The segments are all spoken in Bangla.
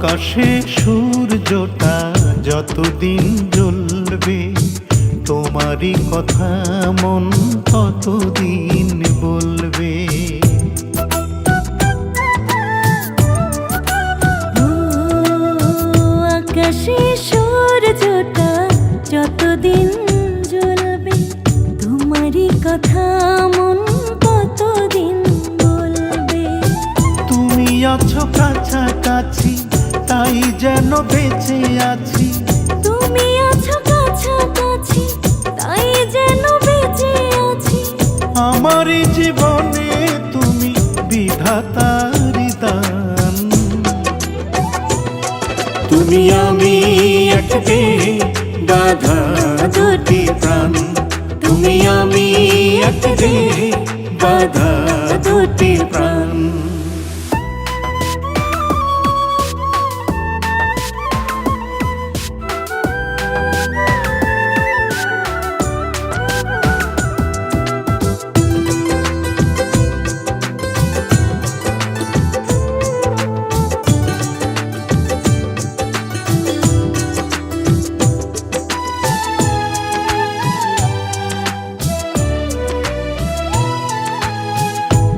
আকাশে সূর্যটা যতদিন জ্বলবে, তোমারই কথা মন ততদিন বলবে। আকাশে সূর্যটা যতদিন জ্বলবে, তোমারই কথা মন ততদিন বলবে। তুমি আছো কাছাকাছি, তাই যেন বেঁচে আছি। তুমি আছো কাছাকাছি, তাই যেন বেঁচে আছি। আমারই জীবনে তুমি বিধাতারি দান। তুমি আমি এক দেহে বাঁধা দুটি প্রাণ। তুমি আমি এক দেহে বাঁধা দুটি প্রাণ।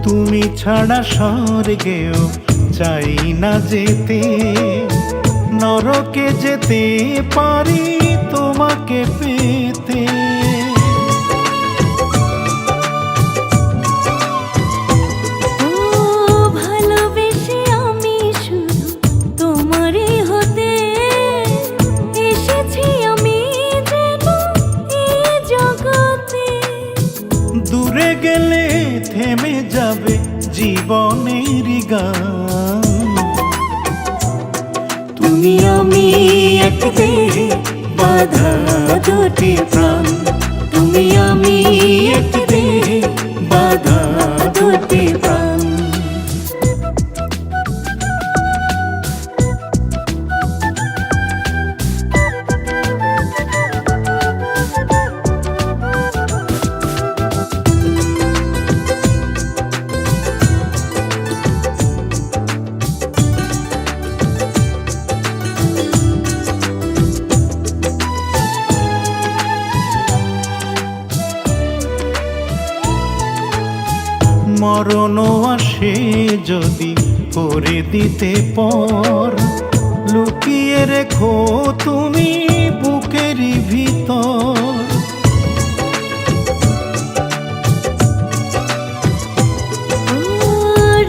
তুমি ছাড়া স্বর্গেও চাই না যেতে, নরকে যেতে পারি তোমাকে পেতে। ভালোবেসে আমি শুধু তোমারই হতে এসেছি, আমি যেন এই জগতে। দূরে গেলে থেমে যাবে জীবনের গান। তুমি আমি এক দেহে বাঁধা দুটি প্রাণ। তুমি আমি এক দেহে বাঁধা দুটি প্রাণ। মরণও আসে যদি করে দিতে পর, লুকিয়ে রেখো তুমি বুকেরই ভিতর।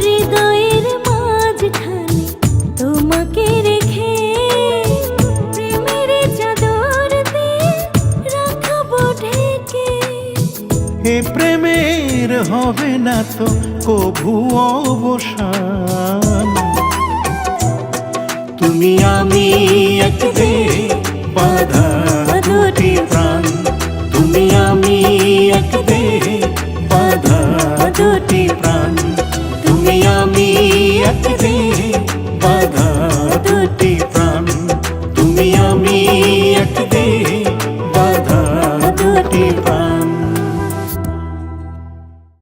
হৃদয়ের মাঝখানে তোমাকে রেখে প্রেমের চাদর দিয়ে রাখবো ঢেকে। এ প্রেমের হবে না তো কভু অবসান। তুমি আমি এক দেহে বাঁধা দুটি প্রাণ। তুমি আমি এক